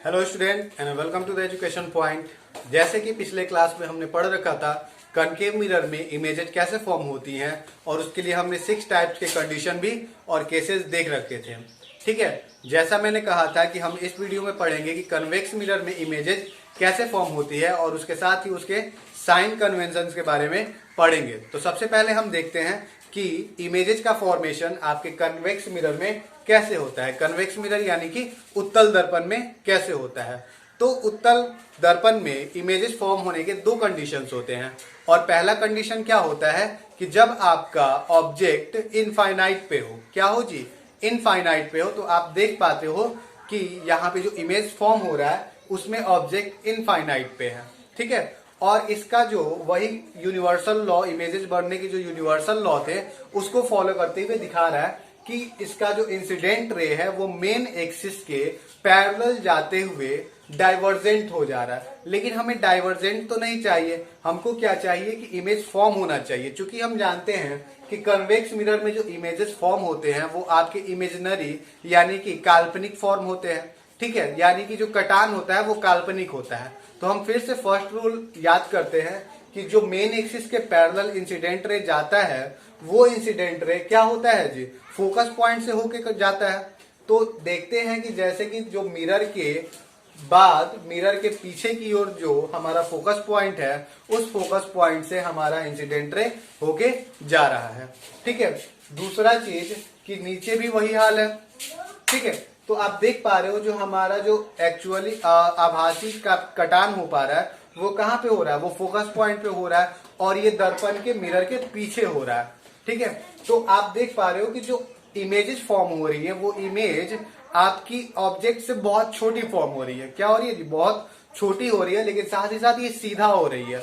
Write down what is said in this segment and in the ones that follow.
Hello student and welcome to the education point. जैसे कि पिछले क्लास में हमने पढ़ रखा था कनकेव मिरर में इमेजेस कैसे फॉर्म होती हैं और उसके लिए हमने 6 टाइप्स के कंडीशन भी और केसेस देख रखे थे। ठीक है, जैसा मैंने कहा था कि हम इस वीडियो में पढ़ेंगे कि कन्वेक्स मिरर में इमेजेस कैसे फॉर्म होती है और उसके साथ ही उसके साइन कन्वेंशन के बारे में पढ़ेंगे। तो सबसे पहले हम देखते हैं कि इमेजेस का फॉर्मेशन आपके कन्वेक्स मिरर में कैसे होता है। कन्वेक्स मिरर यानी कि उत्तल दर्पण में कैसे होता है। तो उत्तल दर्पण में इमेजेस फॉर्म होने के 2 कंडीशंस होते हैं और पहला कंडीशन क्या होता है कि जब आपका ऑब्जेक्ट इनफाइनाइट पे हो। क्या हो जी? इनफाइनाइट पे हो। तो आप देख पाते हो कि यहाँ पे जो इमेज फॉर्म हो रहा है उसमें ऑब्जेक्ट इनफाइनाइट पे है। ठीक है, और इसका जो वही यूनिवर्सल लॉ, इमेजेस बढ़ने के जो यूनिवर्सल लॉ थे उसको फॉलो करते हुए दिखा रहा है कि इसका जो इंसिडेंट रे है वो मेन एक्सिस के पैरेलल जाते हुए डाइवर्जेंट हो जा रहा है। लेकिन हमें डाइवर्जेंट तो नहीं चाहिए, हमको क्या चाहिए कि इमेज फॉर्म होना चाहिए। क्योंकि हम जानते हैं कि कन्वेक्स मिरर में जो इमेजेस फॉर्म होते हैं वो आपके इमेजिनरी यानी कि काल्पनिक फॉर्म होते हैं। ठीक है, यानी कि जो कटान होता है वो काल्पनिक होता है। तो हम फिर से फर्स्ट रूल याद करते हैं कि जो मेन एक्सिस के पैरेलल इंसिडेंट रे जाता है वो इंसिडेंट रे क्या होता है जी? फोकस पॉइंट से होके जाता है। तो देखते हैं कि जैसे कि जो मिरर के बाद मिरर के पीछे की ओर जो हमारा फोकस पॉइंट है उस फोकस पॉइंट से हमारा इंसिडेंट रे होके जा रहा है। ठीक है, दूसरा चीज कि नीचे भी वही हाल है। ठीक है, तो आप देख पा रहे हो जो हमारा जो एक्चुअली आभासी का कटान हो पा रहा है वो कहाँ पे हो रहा है? वो फोकस पॉइंट पे हो रहा है और ये दर्पण के मिरर के पीछे हो रहा है। ठीक है, तो आप देख पा रहे हो कि जो इमेजेस फॉर्म हो रही है वो इमेज आपकी ऑब्जेक्ट से बहुत छोटी फॉर्म हो रही है। क्या हो रही है जी? बहुत छोटी हो रही है, लेकिन साथ ही साथ ये सीधा हो रही है।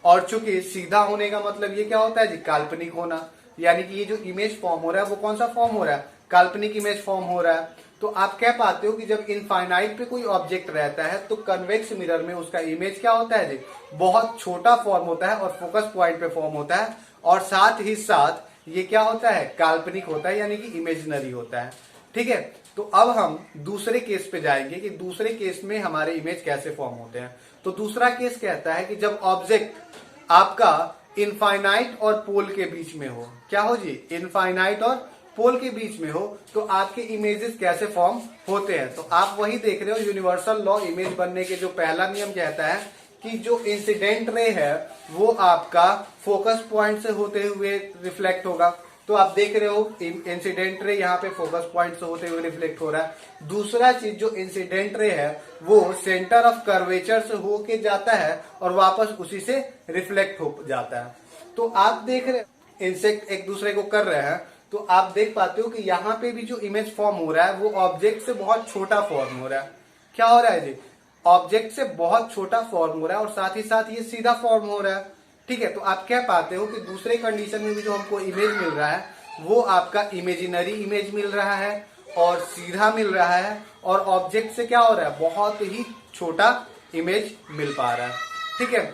और चूंकि सीधा होने का मतलब ये क्या होता है जी? काल्पनिक होना। यानी कि ये जो इमेज फॉर्म हो रहा है वो कौन सा फॉर्म हो रहा है? काल्पनिक इमेज फॉर्म हो रहा है। तो आप कह पाते हो कि जब इनफाइनाइट पे कोई ऑब्जेक्ट रहता है तो कन्वेक्स मिरर में उसका इमेज क्या होता है जी? बहुत छोटा फॉर्म होता है और फोकस पॉइंट पे फॉर्म होता है और साथ ही साथ ये क्या होता है? काल्पनिक होता है, यानी कि इमेजिनरी होता है। ठीक है, तो अब हम दूसरे केस पे जाएंगे कि दूसरे केस में हमारे इमेज कैसे फॉर्म होते हैं। तो दूसरा केस कहता है कि जब ऑब्जेक्ट आपका इनफाइनाइट और पोल के बीच में हो। क्या हो जी? इनफाइनाइट और पोल के बीच में हो तो आपके इमेजेस कैसे फॉर्म होते हैं। तो आप वही देख रहे हो, यूनिवर्सल लॉ इमेज बनने के जो पहला नियम कहता है कि जो इंसिडेंट रे है वो आपका फोकस पॉइंट से होते हुए रिफ्लेक्ट होगा। तो आप देख रहे हो इंसिडेंट रे यहाँ पे फोकस पॉइंट से होते हुए रिफ्लेक्ट हो रहा है। दूसरा चीज, जो इंसिडेंट रे है वो सेंटर ऑफ कर्वेचर से होके जाता है और वापस उसी से रिफ्लेक्ट हो जाता है। तो आप देख रहे इंसेक्ट एक दूसरे को कर रहे हैं तो आप देख पाते हो कि यहाँ पे भी जो इमेज फॉर्म हो रहा है वो ऑब्जेक्ट से बहुत छोटा फॉर्म हो रहा है। क्या हो रहा है जी? ऑब्जेक्ट से बहुत छोटा फॉर्म हो रहा है और साथ ही साथ ये सीधा फॉर्म हो रहा है। ठीक है, तो आप कह पाते हो कि दूसरे कंडीशन में भी जो हमको इमेज मिल रहा है वो आपका इमेजिनरी इमेज मिल रहा है और सीधा मिल रहा है और ऑब्जेक्ट से क्या हो रहा है? बहुत ही छोटा इमेज मिल पा रहा है। ठीक है,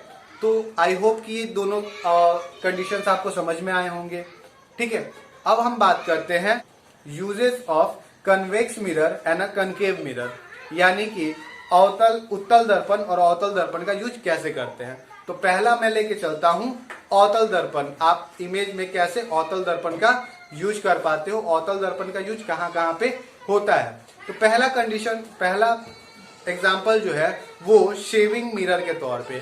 तो आई होप कि ये दोनों कंडीशंस आपको समझ में आए होंगे। ठीक है, अब हम बात करते हैं uses of convex mirror and a concave mirror, यानी कि उत्तल दर्पण और अवतल दर्पण का यूज कैसे करते हैं। तो पहला मैं लेके चलता हूं अवतल दर्पण। आप इमेज में कैसे अवतल दर्पण का यूज कर पाते हो, अवतल दर्पण का यूज कहां कहां पे होता है। तो पहला एग्जाम्पल जो है वो शेविंग मिरर के तौर पे।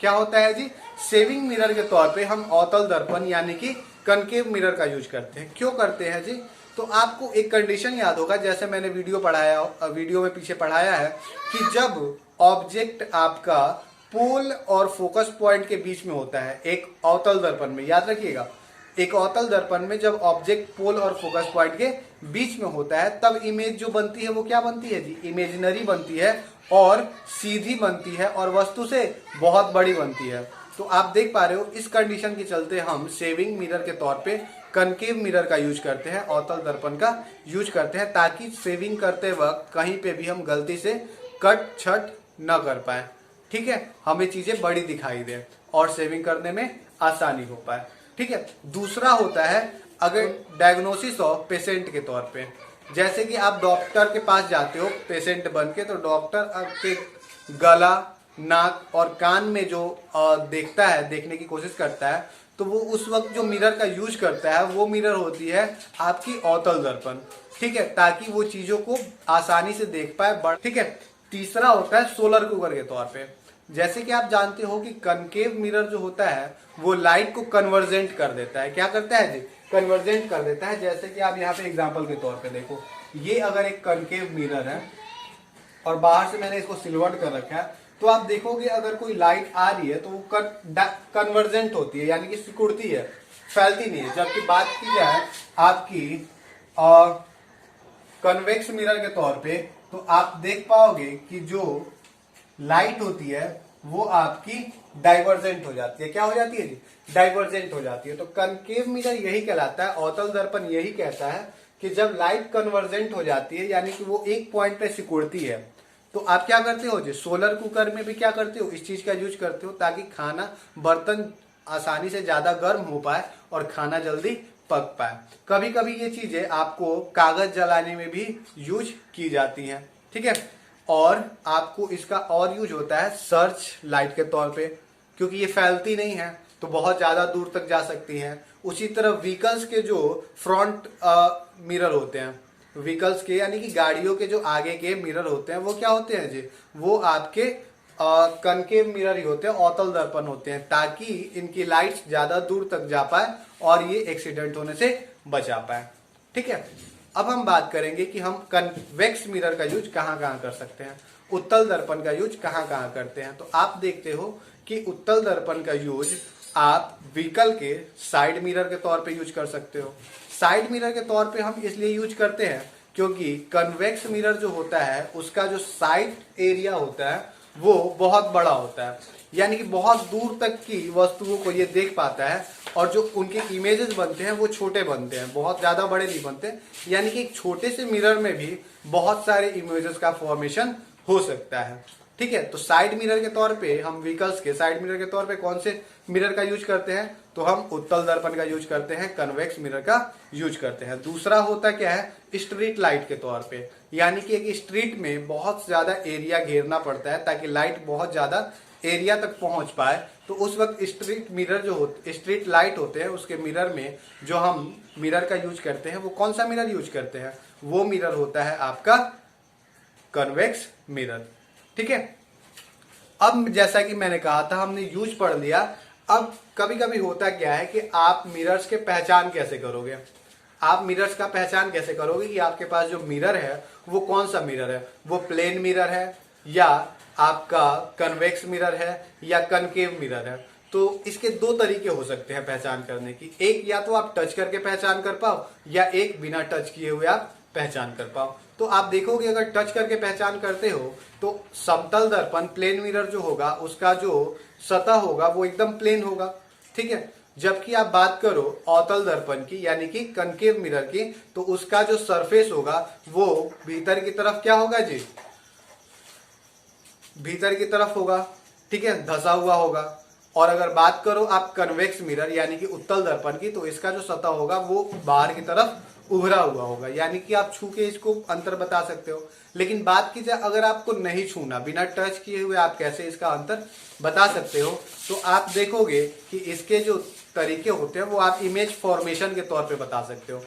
क्या होता है जी? शेविंग मिरर के तौर पे हम अवतल दर्पण यानी कि कनकेव मिरर का यूज करते हैं। क्यों करते हैं जी? तो आपको एक कंडीशन याद होगा, जैसे मैंने वीडियो में पीछे पढ़ाया है कि जब ऑब्जेक्ट आपका पोल और फोकस पॉइंट के बीच में होता है एक अवतल दर्पण में, याद रखिएगा, एक अवतल दर्पण में जब ऑब्जेक्ट पोल और फोकस पॉइंट के बीच में होता है तब इमेज जो बनती है वो क्या बनती है जी? इमेजिनरी बनती है और सीधी बनती है और वस्तु से बहुत बड़ी बनती है। तो आप देख पा रहे हो इस कंडीशन के चलते हम शेविंग मिरर के तौर पे कनकेव मिरर का यूज करते हैं, अवतल दर्पण का यूज करते हैं, ताकि शेविंग करते वक्त कहीं पे भी हम गलती से कट छट न कर पाए। ठीक है, हमें चीजें बड़ी दिखाई दे और शेविंग करने में आसानी हो पाए। ठीक है, दूसरा होता है अगर डायग्नोसिस ऑफ पेशेंट के तौर पे। जैसे कि आप डॉक्टर के पास जाते हो पेशेंट बन के, तो डॉक्टर आपके गला, नाक और कान में जो देखता है, देखने की कोशिश करता है, तो वो उस वक्त जो मिरर का यूज करता है वो मिरर होती है आपकी अवतल दर्पण। ठीक है, ताकि वो चीजों को आसानी से देख पाए। ठीक है, तीसरा होता है सोलर कुकर के तौर पे। जैसे कि आप जानते हो कि कनकेव मिरर जो होता है वो लाइट को कन्वर्जेंट कर देता है। क्या करता है जी? कन्वर्जेंट कर देता है। जैसे कि आप यहाँ पे एग्जांपल के तौर पे देखो, ये अगर एक कनकेव मिरर है और बाहर से मैंने इसको सिल्वर्ड कर रखा है, तो आप देखोगे अगर कोई लाइट आ रही है तो वो कन्वर्जेंट होती है, यानी कि सिकुड़ती है, फैलती नहीं है। जबकि बात की जाए आपकी कन्वेक्स मिरर के तौर पे, तो आप देख पाओगे कि जो लाइट होती है वो आपकी डाइवर्जेंट हो जाती है। क्या हो जाती है जी? डाइवर्जेंट हो जाती है। तो कनकेव मिरर यही कहलाता है, अवतल दर्पण यही कहता है कि जब लाइट कन्वर्जेंट हो जाती है, यानी कि वो एक पॉइंट पे सिकुड़ती है, तो आप क्या करते हो जी? सोलर कुकर में भी क्या करते हो? इस चीज का यूज करते हो ताकि खाना, बर्तन आसानी से ज्यादा गर्म हो पाए और खाना जल्दी पक पाए। कभी कभी ये चीजें आपको कागज जलाने में भी यूज की जाती हैं। ठीक है, और आपको इसका और यूज होता है सर्च लाइट के तौर पे, क्योंकि ये फैलती नहीं है तो बहुत ज्यादा दूर तक जा सकती है। उसी तरह व्हीकल्स के जो फ्रंट मिरर होते हैं, व्हीकल्स के यानी कि गाड़ियों के जो आगे के मिरर होते हैं वो क्या होते हैं जी? वो आपके कनकेव मिरर ही होते हैं, अवतल दर्पण होते हैं, ताकि इनकी लाइट्स ज्यादा दूर तक जा पाए और ये एक्सीडेंट होने से बचा पाए। ठीक है, अब हम बात करेंगे कि हम कन्वेक्स मिरर का यूज कहाँ कहाँ कर सकते हैं, उत्तल दर्पण का यूज कहाँ कहाँ करते हैं। तो आप देखते हो कि उत्तल दर्पण का यूज आप व्हीकल के साइड मिरर के तौर पे यूज कर सकते हो। साइड मिरर के तौर पे हम इसलिए यूज करते हैं क्योंकि कन्वेक्स मिरर जो होता है उसका जो साइड एरिया होता है वो बहुत बड़ा होता है, यानी कि बहुत दूर तक की वस्तुओं को ये देख पाता है, और जो उनके इमेजेस बनते हैं वो छोटे बनते हैं, बहुत ज्यादा बड़े नहीं बनते। यानी कि एक छोटे से मिरर में भी बहुत सारे इमेजेस का फॉर्मेशन हो सकता है। ठीक है, तो साइड मिरर के तौर पे हम व्हीकल्स के साइड मिरर के तौर पे कौन से मिरर का यूज करते हैं? तो हम उत्तल दर्पण का यूज करते हैं, कन्वेक्स मिरर का यूज करते हैं। दूसरा होता क्या है? स्ट्रीट लाइट के तौर पे, यानी कि एक स्ट्रीट में बहुत ज्यादा एरिया घेरना पड़ता है ताकि लाइट बहुत ज्यादा एरिया तक पहुंच पाए। तो उस वक्त स्ट्रीट मिरर जो होते, स्ट्रीट लाइट होते हैं, उसके मिरर में जो हम मिरर का यूज करते हैं वो कौन सा मिरर यूज करते हैं? वो मिरर होता है आपका कन्वेक्स मिरर। ठीक है, अब जैसा कि मैंने कहा था हमने यूज पढ़ लिया। अब कभी कभी होता क्या है कि आप मिरर्स के पहचान कैसे करोगे? आप मिरर्स का पहचान कैसे करोगे कि आपके पास जो मिरर है वो कौन सा मिरर है? वो प्लेन मिरर है या आपका कन्वेक्स मिरर है या कनकेव मिरर है? तो इसके दो तरीके हो सकते हैं पहचान करने की। एक, या तो आप टच करके पहचान कर पाओ, या एक बिना टच किए हुए आप पहचान कर पाओ। तो आप देखोगे अगर टच करके पहचान करते हो तो समतल दर्पण प्लेन मिरर जो होगा उसका जो सतह होगा वो एकदम प्लेन होगा। ठीक है, जबकि आप बात करो अवतल दर्पण की यानी कि कनकेव मिरर की, तो उसका जो सरफेस होगा वो भीतर की तरफ क्या होगा जी? भीतर की तरफ होगा। ठीक है, धसा हुआ होगा। और अगर बात करो आप कन्वेक्स मिरर यानी कि उत्तल दर्पण की, तो इसका जो सतह होगा वो बाहर की तरफ उभरा हुआ होगा, यानी कि आप छू के इसको अंतर बता सकते हो। लेकिन बात की जाए अगर आपको नहीं छूना, बिना टच किए हुए आप कैसे इसका अंतर बता सकते हो? तो आप देखोगे कि इसके जो तरीके होते हैं वो आप इमेज फॉर्मेशन के तौर पे बता सकते हो।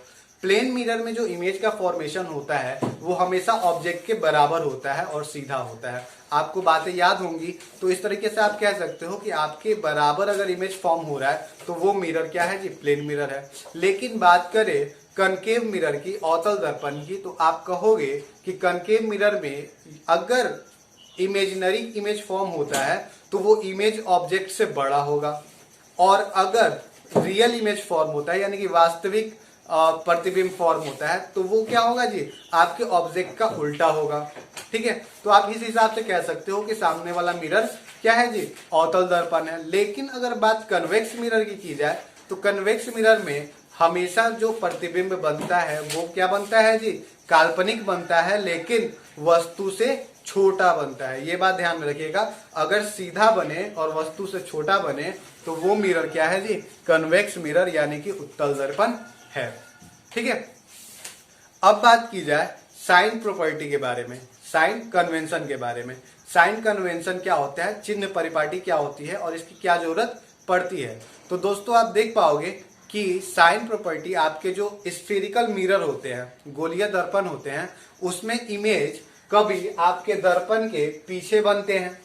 प्लेन मिरर में जो इमेज का फॉर्मेशन होता है वो हमेशा ऑब्जेक्ट के बराबर होता है और सीधा होता है। आपको बातें याद होंगी, तो इस तरीके से आप कह सकते हो कि आपके बराबर अगर इमेज फॉर्म हो रहा है तो वो मिरर क्या है जी? प्लेन मिरर है। लेकिन बात करें कनकेव मिरर की, अवतल दर्पण की, तो आप कहोगे कि कनकेव मिरर में अगर इमेजिनरी इमेज फॉर्म होता है तो वो इमेज ऑब्जेक्ट से बड़ा होगा, और अगर रियल इमेज फॉर्म होता है यानी कि वास्तविक प्रतिबिंब फॉर्म होता है तो वो क्या होगा जी? आपके ऑब्जेक्ट का उल्टा होगा। ठीक है, तो आप इस हिसाब से कह सकते हो कि सामने वाला मिरर क्या है जी? अवतल दर्पण है। लेकिन अगर बात कन्वेक्स मिरर की जाए तो कन्वेक्स मिरर में हमेशा जो प्रतिबिंब बनता है वो क्या बनता है जी? काल्पनिक बनता है, लेकिन वस्तु से छोटा बनता है। ये बात ध्यान में रखिएगा, अगर सीधा बने और वस्तु से छोटा बने तो वो मिरर क्या है जी? कन्वेक्स मिरर यानी कि उत्तल दर्पण है। ठीक है, अब बात की जाए साइन प्रॉपर्टी के बारे में, साइन कन्वेंशन के बारे में। साइन कन्वेंशन क्या होता है, चिन्ह परिपाटी क्या होती है और इसकी क्या जरूरत पड़ती है। तो दोस्तों आप देख पाओगे कि साइन प्रॉपर्टी आपके जो स्फेरिकल मिरर होते हैं, गोलीय दर्पण होते हैं, उसमें इमेज कभी आपके दर्पण के पीछे बनते हैं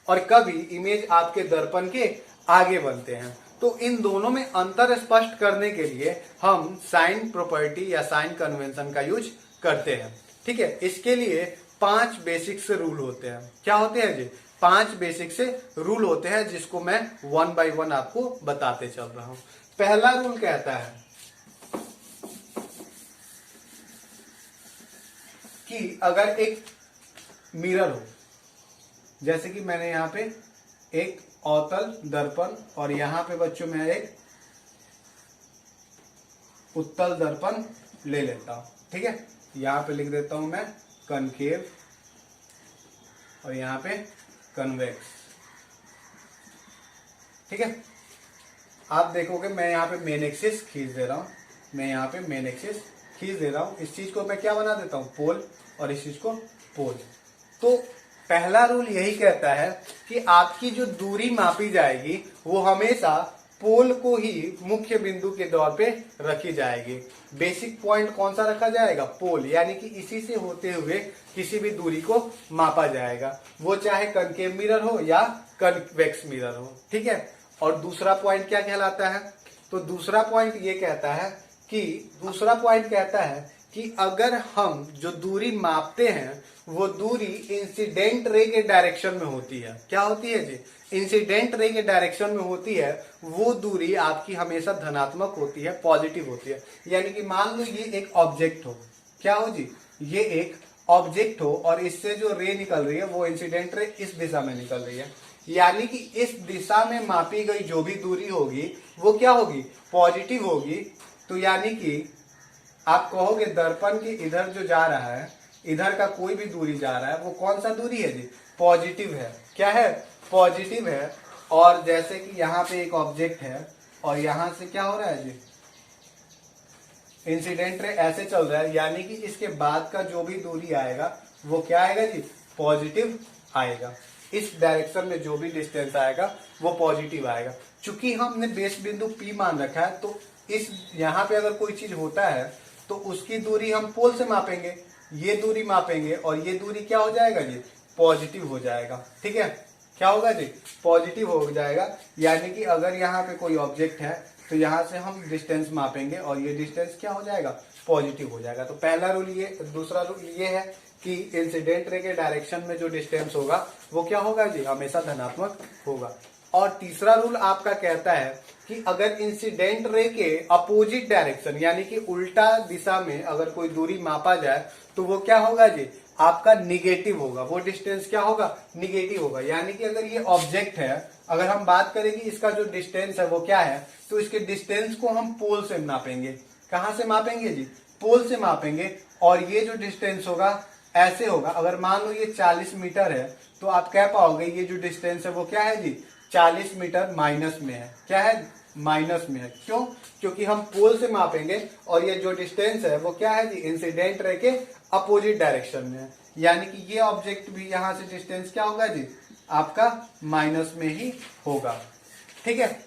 और कभी इमेज आपके दर्पण के आगे बनते हैं। तो इन दोनों में अंतर स्पष्ट करने के लिए हम साइन प्रॉपर्टी या साइन कन्वेंशन का यूज करते हैं। ठीक है, इसके लिए 5 बेसिक से रूल होते हैं। क्या होते हैं जी? 5 बेसिक से रूल होते हैं, जिसको मैं 1 बाय 1 आपको बताते चल रहा हूं। पहला रूल कहता है कि अगर एक मिरर हो, जैसे कि मैंने यहां पे एक अवतल दर्पण और यहां पे बच्चों मैं एक उत्तल दर्पण ले लेता हूं। ठीक है, यहां पे लिख देता हूं मैं कनकेव और यहां पे कन्वेक्स। ठीक है, आप देखोगे मैं यहां पे मेन एक्सिस खींच दे रहा हूं, मैं यहां पे मेन एक्सिस खींच दे रहा हूं। इस चीज को मैं क्या बना देता हूं, पोल, और इस चीज को पोल। तो पहला रूल यही कहता है कि आपकी जो दूरी मापी जाएगी वो हमेशा पोल को ही मुख्य बिंदु के तौर पे रखी जाएगी। बेसिक पॉइंट कौन सा रखा जाएगा, पोल, यानी कि इसी से होते हुए किसी भी दूरी को मापा जाएगा, वो चाहे कनकेव मिरर हो या कन्वेक्स मिरर हो। ठीक है, और दूसरा पॉइंट क्या कहलाता है, तो दूसरा पॉइंट ये कहता है कि अगर हम जो दूरी मापते हैं वो दूरी इंसिडेंट रे के डायरेक्शन में होती है। क्या होती है जी? इंसिडेंट रे के डायरेक्शन में होती है, वो दूरी आपकी हमेशा धनात्मक होती है, पॉजिटिव होती है। यानी कि मान लो ये एक ऑब्जेक्ट हो, क्या हो जी, ये एक ऑब्जेक्ट हो और इससे जो रे निकल रही है वो इंसिडेंट रे इस दिशा में निकल रही है, यानी कि इस दिशा में मापी गई जो भी दूरी होगी वो क्या होगी, पॉजिटिव होगी। तो यानी कि आप कहोगे दर्पण के इधर जो जा रहा है, इधर का कोई भी दूरी जा रहा है, वो कौन सा दूरी है जी, पॉजिटिव है। क्या है, पॉजिटिव है। और जैसे कि यहाँ पे एक ऑब्जेक्ट है और यहां से क्या हो रहा है जी, इंसिडेंट रे ऐसे चल रहा है, यानी कि इसके बाद का जो भी दूरी आएगा वो क्या आएगा जी, पॉजिटिव आएगा। इस डायरेक्शन में जो भी डिस्टेंस आएगा वो पॉजिटिव आएगा। चूंकि हमने बेस बिंदु P मान रखा है, तो इस यहाँ पे अगर कोई चीज होता है तो उसकी दूरी हम पोल से मापेंगे, ये दूरी मापेंगे और ये दूरी क्या हो जाएगा जी, पॉजिटिव हो जाएगा। ठीक है, क्या होगा जी, पॉजिटिव हो जाएगा। यानी कि अगर यहाँ पे कोई ऑब्जेक्ट है तो यहाँ से हम डिस्टेंस मापेंगे और ये डिस्टेंस क्या हो जाएगा, पॉजिटिव हो जाएगा। तो पहला रूल ये, दूसरा रूल ये है कि इंसिडेंट रे के डायरेक्शन में जो डिस्टेंस होगा वो क्या होगा जी, हमेशा धनात्मक होगा। और तीसरा रूल आपका कहता है कि अगर इंसिडेंट रे के अपोजिट डायरेक्शन यानी कि उल्टा दिशा में अगर कोई दूरी मापा जाए तो वो क्या होगा जी, आपका निगेटिव होगा, वो डिस्टेंस क्या होगा, निगेटिव होगा। यानी कि अगर ये ऑब्जेक्ट है, अगर हम बात करें कि इसका जो डिस्टेंस है वो क्या है, तो इसके डिस्टेंस को हम पोल से नापेंगे। कहां से मापेंगे जी, पोल से मापेंगे। और ये जो डिस्टेंस होगा ऐसे होगा, अगर मान लो ये 40 मीटर है तो आप कह पाओगे ये जो डिस्टेंस है वो क्या है जी, 40 मीटर माइनस में है। क्या है, माइनस में है। क्यों, क्योंकि हम पोल से मापेंगे और ये जो डिस्टेंस है वो क्या है जी, इंसिडेंट रे के अपोजिट डायरेक्शन में है। यानी कि ये ऑब्जेक्ट भी यहां से डिस्टेंस क्या होगा जी, आपका माइनस में ही होगा। ठीक है,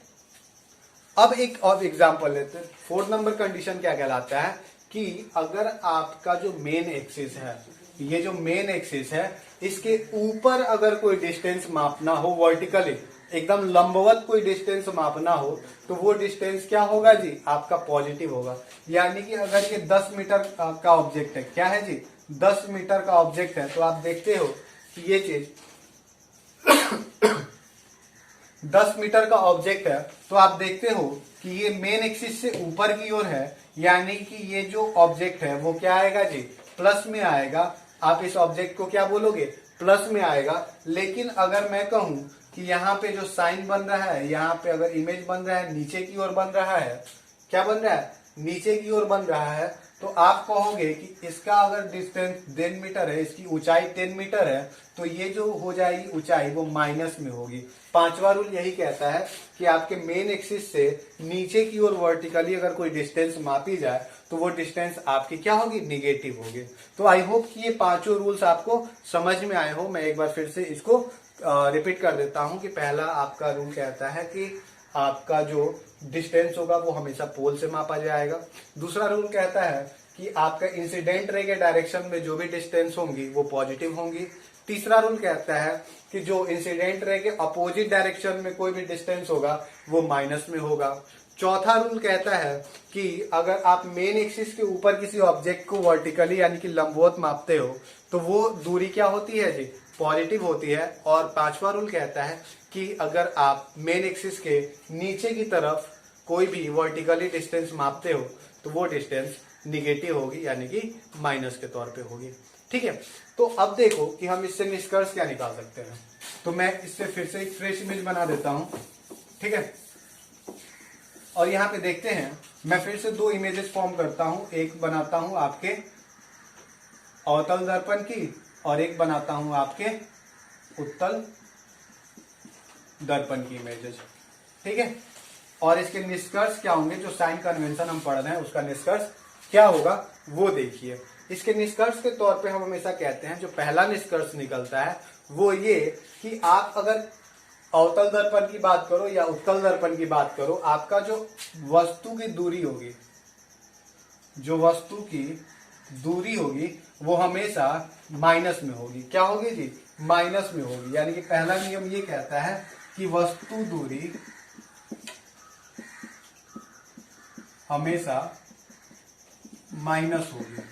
अब एक और एग्जांपल लेते हैं। 4 नंबर कंडीशन क्या कहलाता है कि अगर आपका जो मेन एक्सिस है, ये जो मेन एक्सिस है, इसके ऊपर अगर कोई डिस्टेंस मापना हो, वर्टिकली एकदम लंबवत कोई डिस्टेंस मापना हो, तो वो डिस्टेंस क्या होगा जी, आपका पॉजिटिव होगा। यानी कि अगर ये 10 मीटर का ऑब्जेक्ट है, क्या है जी, 10 मीटर का ऑब्जेक्ट है, तो आप देखते हो कि ये चीज 10 मीटर का ऑब्जेक्ट है, तो आप देखते हो कि ये मेन एक्सिस से ऊपर की ओर है, यानी कि ये जो ऑब्जेक्ट है वो क्या आएगा जी, प्लस में आएगा। आप इस ऑब्जेक्ट को क्या बोलोगे, प्लस में आएगा। लेकिन अगर मैं कहूं कि यहाँ पे जो साइन बन रहा है, यहाँ पे अगर इमेज बन रहा है नीचे की ओर बन रहा है, क्या बन रहा है, नीचे की ओर बन रहा है, तो आप कहोगे कि इसका अगर डिस्टेंस 10 मीटर है, इसकी ऊंचाई 10 मीटर है, तो ये जो हो जाएगी ऊंचाई वो माइनस में होगी। पांचवा रूल यही कहता है कि आपके मेन एक्सिस से नीचे की ओर वर्टिकली अगर कोई डिस्टेंस मापी जाए तो वो डिस्टेंस आपकी क्या होगी, निगेटिव होगी। तो आई होप कि ये पांचों रूल्स आपको समझ में आए हो। मैं एक बार फिर से इसको रिपीट कर देता हूं कि पहला आपका रूल कहता है कि आपका जो डिस्टेंस होगा वो हमेशा पोल से मापा जाएगा। दूसरा रूल कहता है कि आपका इंसिडेंट रे के डायरेक्शन में जो भी डिस्टेंस होंगी वो पॉजिटिव होंगी। तीसरा रूल कहता है कि जो इंसिडेंट रे के अपोजिट डायरेक्शन में कोई भी डिस्टेंस होगा वो माइनस में होगा। चौथा रूल कहता है कि अगर आप मेन एक्सिस के ऊपर किसी ऑब्जेक्ट को वर्टिकली यानी कि लंबवत मापते हो तो वो दूरी क्या होती है जी, पॉजिटिव होती है। और पांचवा रूल कहता है कि अगर आप मेन एक्सिस के नीचे की तरफ कोई भी वर्टिकली डिस्टेंस मापते हो तो वो डिस्टेंस निगेटिव होगी यानी कि माइनस के तौर पे होगी। ठीक है, तो अब देखो कि हम इससे निष्कर्ष क्या निकाल सकते हैं। तो मैं इससे फिर से एक फ्रेश इमेज बना देता हूं। ठीक है, और यहां पे देखते हैं, मैं फिर से दो इमेजेस फॉर्म करता हूं। एक बनाता हूं आपके अवतल दर्पण की और एक बनाता हूं आपके उत्तल दर्पण की इमेजेस। ठीक है, और इसके निष्कर्ष क्या होंगे, जो साइन कन्वेंशन हम पढ़ रहे हैं उसका निष्कर्ष क्या होगा वो देखिए। इसके निष्कर्ष के तौर पे हम हमेशा कहते हैं, जो पहला निष्कर्ष निकलता है वो ये कि आप अगर अवतल दर्पण की बात करो या उत्तल दर्पण की बात करो, आपका जो वस्तु की दूरी होगी, जो वस्तु की दूरी होगी वो हमेशा माइनस में होगी। क्या होगी जी, माइनस में होगी। यानी कि पहला नियम ये कहता है कि वस्तु दूरी हमेशा माइनस होगी।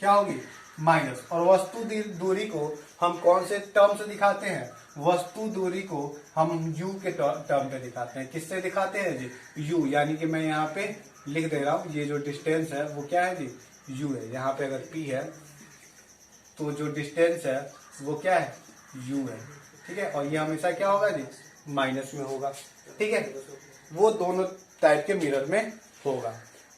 क्या होगी, माइनस। और वस्तु दूरी को हम कौन से टर्म से दिखाते हैं, वस्तु दूरी को हम u के टर्म पे दिखाते हैं। किससे दिखाते हैं जी, u। यानी कि मैं यहाँ पे लिख दे रहा हूं, ये जो डिस्टेंस है वो क्या है जी, u है। यहाँ पे अगर p है तो जो डिस्टेंस है वो क्या है, u है। ठीक है, और ये हमेशा क्या होगा जी, माइनस में होगा। ठीक है, वो दोनों टाइप के मिरर में होगा।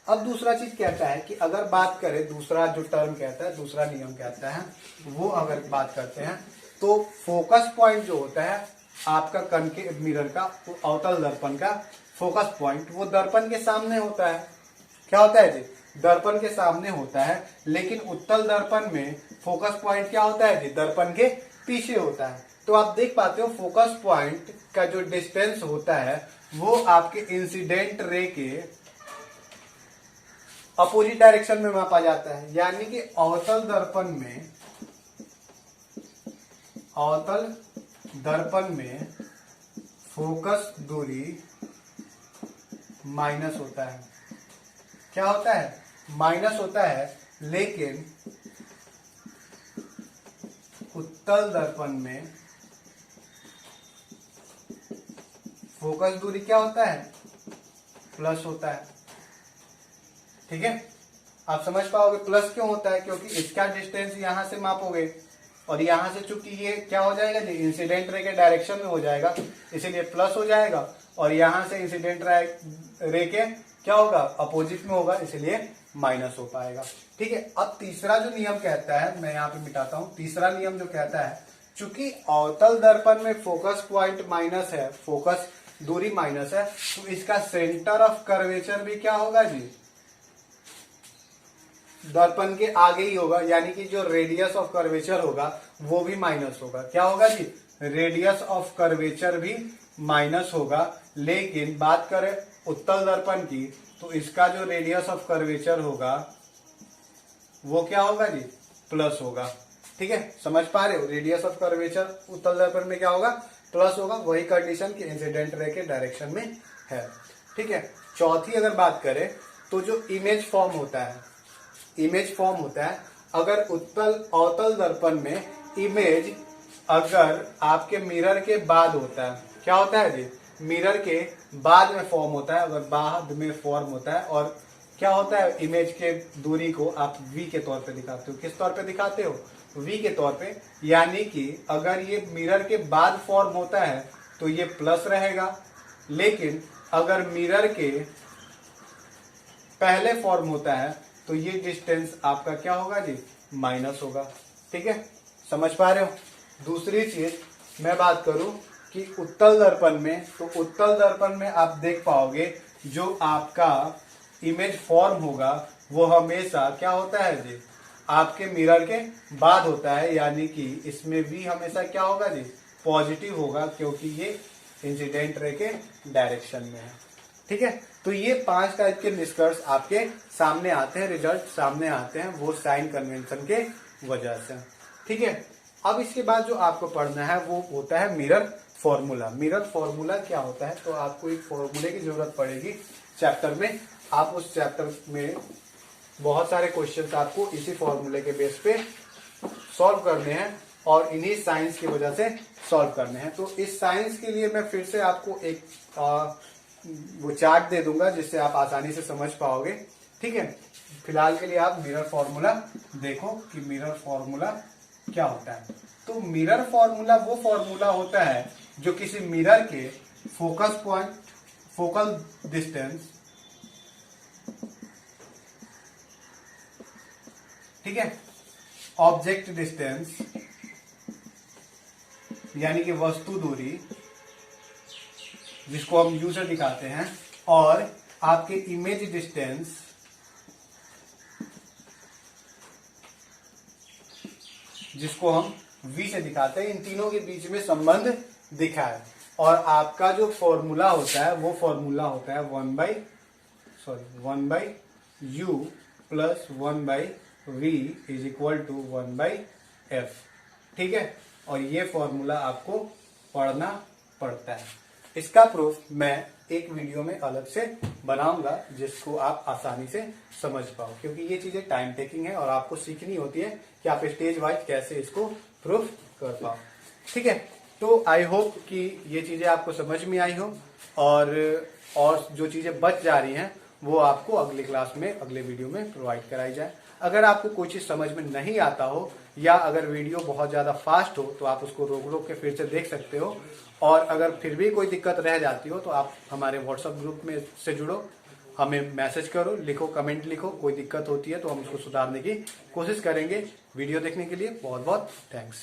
अब दूसरा चीज कहता है कि अगर बात करें, दूसरा जो टर्म कहता है, दूसरा नियम कहता है, वो अगर बात करते हैं तो फोकस पॉइंट जो होता है आपका कनकेव मिरर का, अवतल दर्पण का फोकस पॉइंट वो दर्पण के सामने होता है। क्या होता है जी, दर्पण के सामने होता है। लेकिन उत्तल दर्पण में फोकस पॉइंट क्या होता है जी, दर्पण के पीछे होता है। तो आप देख पाते हो फोकस पॉइंट का जो डिस्टेंस होता है वो आपके इंसिडेंट रे के अपोजिट डायरेक्शन में मापा जाता है। यानी कि अवतल दर्पण में फोकस दूरी माइनस होता है। क्या होता है, माइनस होता है। लेकिन उत्तल दर्पण में फोकस दूरी क्या होता है, प्लस होता है। ठीक है, आप समझ पाओगे प्लस क्यों होता है, क्योंकि इसका डिस्टेंस यहां से मापोगे और यहां से चूंकि ये क्या हो जाएगा जी, इंसिडेंट रे के डायरेक्शन में हो जाएगा, इसीलिए प्लस हो जाएगा। और यहां से इंसिडेंट रे के क्या होगा, अपोजिट में होगा, इसलिए माइनस हो पाएगा। ठीक है, अब तीसरा जो नियम कहता है, मैं यहाँ पे मिटाता हूं। तीसरा नियम जो कहता है, चूंकि अवतल दर्पण में फोकस पॉइंट माइनस है, फोकस दूरी माइनस है, तो इसका सेंटर ऑफ कर्वेचर भी क्या होगा जी, दर्पण के आगे ही होगा। यानी कि जो रेडियस ऑफ कर्वेचर होगा वो भी माइनस होगा। क्या होगा जी, रेडियस ऑफ कर्वेचर भी माइनस होगा। लेकिन बात करें उत्तल दर्पण की तो इसका जो रेडियस ऑफ कर्वेचर होगा वो क्या होगा जी, प्लस होगा। ठीक है, समझ पा रहे हो, रेडियस ऑफ कर्वेचर उत्तल दर्पण में क्या होगा, प्लस होगा। वही कंडीशन की इंसिडेंट रे के डायरेक्शन में है। ठीक है, चौथी अगर बात करें तो जो इमेज फॉर्म होता है, अगर अवतल दर्पण में इमेज अगर आपके मिरर के बाद होता है, क्या होता है जी, मिरर के बाद में फॉर्म होता है, अगर बाद में फॉर्म होता है, और क्या होता है, इमेज के दूरी को आप v के तौर पे दिखाते हो। किस तौर पे दिखाते हो, v के तौर पे। यानी कि अगर ये मिरर के बाद फॉर्म होता है तो ये प्लस रहेगा। लेकिन अगर मिरर के पहले फॉर्म होता है तो ये डिस्टेंस आपका क्या होगा जी, माइनस होगा। ठीक है, समझ पा रहे हो। दूसरी चीज मैं बात करूं कि उत्तल दर्पण में, तो उत्तल दर्पण में आप देख पाओगे जो आपका इमेज फॉर्म होगा वो हमेशा क्या होता है जी, आपके मिरर के बाद होता है, यानी कि इसमें भी हमेशा क्या होगा जी, पॉजिटिव होगा, क्योंकि ये इंसिडेंट रे के डायरेक्शन में है। ठीक है, तो ये 5 टाइप के निष्कर्ष आपके सामने आते हैं, रिजल्ट सामने आते हैं वो साइन कन्वेंशन के वजह से। ठीक है, अब इसके बाद जो आपको पढ़ना है वो होता है मिरर फॉर्मूला। मिरर फॉर्मूला क्या होता है, तो आपको एक फॉर्मूले की जरूरत पड़ेगी चैप्टर में। आप उस चैप्टर में बहुत सारे क्वेश्चंस आपको इसी फॉर्मूले के बेस पे सॉल्व करने हैं और इन्हीं साइंस की वजह से सॉल्व करने हैं। तो इस साइंस के लिए मैं फिर से आपको एक वो चार्ट दे दूंगा जिससे आप आसानी से समझ पाओगे। ठीक है, फिलहाल के लिए आप मिरर फॉर्मूला देखो कि मिरर फॉर्मूला क्या होता है। तो मिरर फॉर्मूला वो फॉर्मूला होता है जो किसी मिरर के फोकस पॉइंट, फोकल डिस्टेंस, ठीक है, ऑब्जेक्ट डिस्टेंस यानी कि वस्तु दूरी जिसको हम यू से दिखाते हैं, और आपके इमेज डिस्टेंस जिसको हम वी से दिखाते हैं, इन तीनों के बीच में संबंध दिखा है। और आपका जो फॉर्मूला होता है वो फॉर्मूला होता है 1/u plus 1/v is equal to 1/f। ठीक है, और ये फॉर्मूला आपको पढ़ना पड़ता है। इसका प्रूफ मैं एक वीडियो में अलग से बनाऊंगा जिसको आप आसानी से समझ पाओ, क्योंकि ये चीजें टाइम टेकिंग है और आपको सीखनी होती है कि आप स्टेज वाइज कैसे इसको प्रूफ कर पाओ। ठीक है, तो आई होप कि ये चीजें आपको समझ में आई हो, और जो चीजें बच जा रही हैं वो आपको अगले क्लास में, अगले वीडियो में प्रोवाइड कराई जाए। अगर आपको कोई चीज समझ में नहीं आता हो या अगर वीडियो बहुत ज्यादा फास्ट हो तो आप उसको रोक रोक के फिर से देख सकते हो, और अगर फिर भी कोई दिक्कत रह जाती हो तो आप हमारे व्हाट्सएप ग्रुप में से जुड़ो, हमें मैसेज करो, लिखो, कमेंट लिखो। कोई दिक्कत होती है तो हम उसको सुधारने की कोशिश करेंगे। वीडियो देखने के लिए बहुत बहुत थैंक्स।